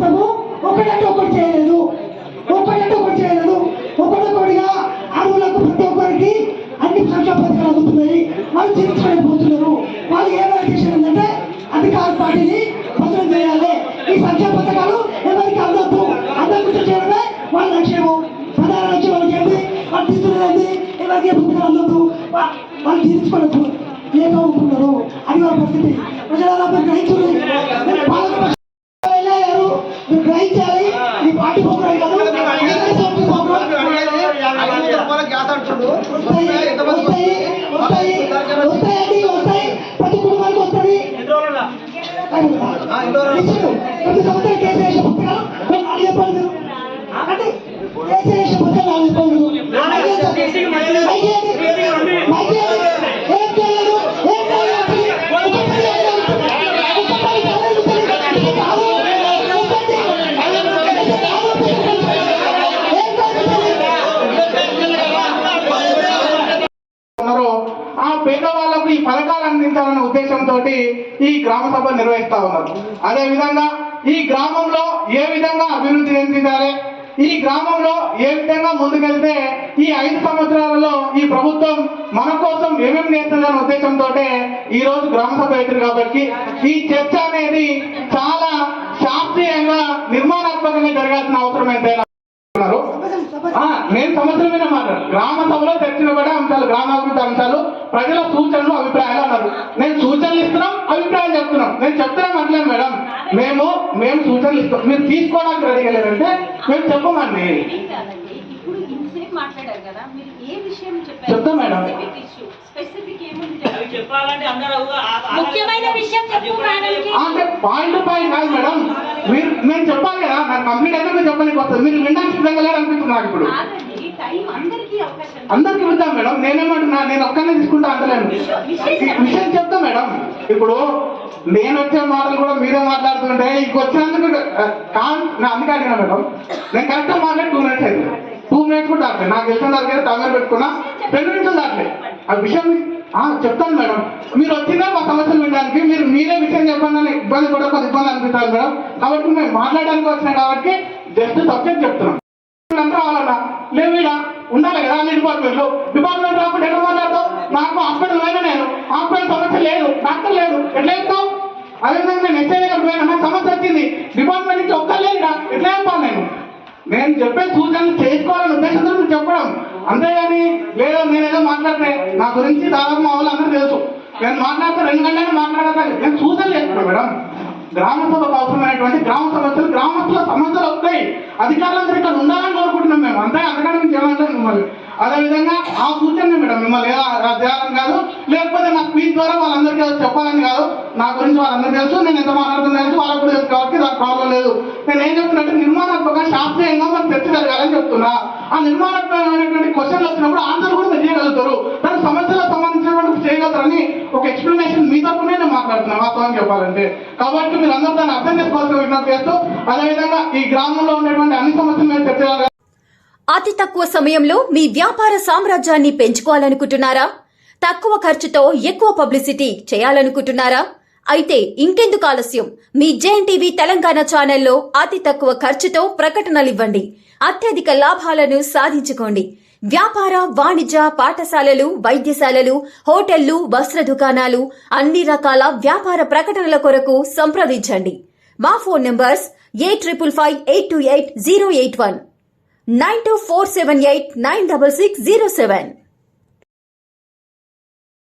ప్రభుత్వము ఒకటంటే ఒకటి చేయలేదు, ఒకటొకటిగా అరువులకు ప్రతి ఒక్కరికి అన్ని సంక్షేమ పథకాలు అందుతున్నాయి. వాళ్ళు తీర్చుకోలేకపోతున్నారు. వాళ్ళు ఏమైనా చేశారంటే అధికార పార్టీని భద్రం చేయాలి, ఈ సంక్షేమ పథకాలు ఎవరికి అందొద్దు, అందరికీ చేయడమే వాళ్ళ లక్ష్యము. ప్రధాన లక్ష్యం వాళ్ళకి ఏంటి, వాళ్ళు తీసుకునేది ఎవరికి పథకాలు అందొద్దు, వాళ్ళు తీర్చుకోలేదు ఏమవుతున్నారు. అది వాళ్ళ పరిస్థితి. ప్రజల గ్రహించుడు గ్రహించాలి. ఈ పార్టీ ప్రోగ్రాం కాదు, వస్తాయి ప్రతి కుటుంబానికి వస్తుంది. ప్రతి సంవత్సరం కేసీఆర్ పథకాలు 4 చెప్పండి, అంటే కేసీఆర్ పథకాలు 4 చెప్పండి. ఏం చేయలేదు, ఆ పేదవాళ్లకు ఈ పథకాలు అందించాలనే ఉద్దేశంతో ఈ గ్రామ సభ నిర్వహిస్తా ఉన్నారు. అదే విధంగా ఈ గ్రామంలో ఏ విధంగా అభివృద్ధి చెందించాలి, ఈ గ్రామంలో ఏ విధంగా ముందుకెళ్తే ఈ 5 సంవత్సరాలలో ఈ ప్రభుత్వం మన కోసం ఏమేమి చేస్తుందనే ఉద్దేశంతో ఈ రోజు గ్రామ సభ పెట్టారు. కాబట్టి ఈ చర్చ అనేది చాలా శాస్త్రీయంగా నిర్మాణాత్మకంగా జరగాల్సిన అవసరం ఎంతైనా. నేను సమస్యల మీద మాట్లాడు, గ్రామ సభలో చర్చించబడే అంశాలు, గ్రామాభివృద్ధి అంశాలు, ప్రజల సూచనలు, అభిప్రాయాలు అన్నారు. నేను సూచనలు ఇస్తున్నాం, అభిప్రాయాలు చెప్తున్నాం. నేను చెప్తున్నాం అట్లేదు మేడం, మేము సూచనలు ఇస్తాం, మీరు తీసుకోవడానికి రెడీ లేదంటే మేము చెప్పమండి. చెప్తాం మేడం. అంటే పాయింట్ కాదు మేడం, మీరు నేను చెప్పాలి కదా, నాకు కంప్లీట్ అయితే మీరు చెప్పడానికి వస్తుంది. మీరు వినడానికి సిద్ధంగా లేరు అనిపిస్తుంది నాకు. ఇప్పుడు అందరికి ఇద్దాం మేడం. నేనేమంటున్నా, నేను ఒక్కనే తీసుకుంటా అంటలేను, విషయం చెప్తా మేడం. ఇప్పుడు నేను వచ్చే మాటలు కూడా మీరే మాట్లాడుతుంటే ఇంక వచ్చినందుకు అందుకే అడిగినా మేడం. నేను కరెక్ట్గా మాట్లాడి 2 minutes అయితే 2 minutes కూడా దాట్లే. నాకు తెలిసిన దగ్గర టైమర్ పెట్టుకున్నా 2 నిమిషాలు దాట్లే. ఆ విషయం చెప్తాను మేడం. మీరు వచ్చిందా మా సమస్యలు వినడానికి, మీరే విషయం చెప్పండి అని ఇబ్బంది కూడా కొంత ఇబ్బంది అనిపిస్తుంది మేడం. కాబట్టి మేము మాట్లాడడానికి వచ్చినాం కాబట్టి జస్ట్ సబ్జెక్ట్ చెప్తున్నాం. అంతా రావాలన్నా లేవు, ఇక్కడ ఉండాలి కదా అన్ని డిపార్ట్మెంట్ రాకుండా ఎట్లా మాట్లాడతావు? నాకు హాస్పిటల్ పోయినా, నేను హాస్పిటల్ సమస్య లేదు, డాక్టర్ లేదు, ఎట్లా చెప్తావు? అదేవిధంగా నేను ఎస్ఐ దగ్గర పోయినా, నాకు సమస్య వచ్చింది, డిపార్ట్మెంట్ నుంచి ఒక్కర్లేదు, ఎట్లా చెప్పాను? నేను చెప్పే సూచనలు చేసుకోవాలని ఉద్దేశంతో మీరు చెప్పడం, అంతేగాని లేదో నేనేదో మాట్లాడితే నా గురించి దాదాపు మా వాళ్ళు అందరూ తెలుసు. నేను మాట్లాడితే 2 గంటలు మాట్లాడతాను. నేను సూచనలు చేస్తున్నాను మేడం. గ్రామ సభకు అవసరమైనటువంటి గ్రామ సమస్యలు, గ్రామస్తుల సమస్యలు వస్తాయి. అధికారులందరూ ఇక్కడ ఉండాలని కోరుకుంటున్నాం మేము, అంతేగాని మేము చేయమంటాం మిమ్మల్ని. అదేవిధంగా ఆ సూచన మేడం, మిమ్మల్ని చేయాలని కాదు, లేకపోతే నా స్పీచ్ ద్వారా వాళ్ళందరికీ చెప్పాలని కాదు. నా గురించి వాళ్ళందరికీ తెలుసు, నేను ఎంత మాట్లాడుతున్నా తెలుసు, వాళ్ళకు కూడా తెలుసు. కాబట్టి నాకు ప్రాబ్లం లేదు. నేను ఏం చెప్తున్నట్టు నిర్మాణాత్మకంగా శాస్త్రీయంగా మనం చర్చ జరగాలని చెప్తున్నా. ఆ నిర్మాణాత్మకమైనటువంటి క్వశ్చన్లు వచ్చినప్పుడు ఆన్సర్ కూడా మీరు చేయగలుగుతారు, దాని సమస్యలకు సంబంధించినటువంటి చేయగలుగుతారని ఒక ఎక్స్ప్లెనేషన్ మీ తరపునే నేను మాట్లాడుతున్నా వాస్తవం చెప్పాలంటే. కాబట్టి మీరు అందరూ దాన్ని అర్థం చేసుకోవాల్సిన విజ్ఞప్తి చేస్తూ, అదేవిధంగా ఈ గ్రామంలో ఉండేటువంటి అన్ని సమస్యల మీద చర్చ జరగాలి. అతి తక్కువ సమయంలో మీ వ్యాపార సామ్రాజ్యాన్ని పెంచుకోవాలనుకుంటున్నారా? తక్కువ ఖర్చుతో ఎక్కువ పబ్లిసిటీ చేయాలనుకుంటున్నారా? అయితే ఇంకెందుకు ఆలస్యం? మీ జేఎన్టీవీ తెలంగాణ ఛానల్లో అతి తక్కువ ఖర్చుతో ప్రకటనలివ్వండి, అత్యధిక లాభాలను సాధించుకోండి. వ్యాపార, వాణిజ్య, పాఠశాలలు, వైద్యశాలలు, హోటళ్లు, వస్త్ర దుకాణాలు, అన్ని రకాల వ్యాపార ప్రకటనల కొరకు సంప్రదించండి. మా ఫోన్ నంబర్స్ 8558288081, 9247896607.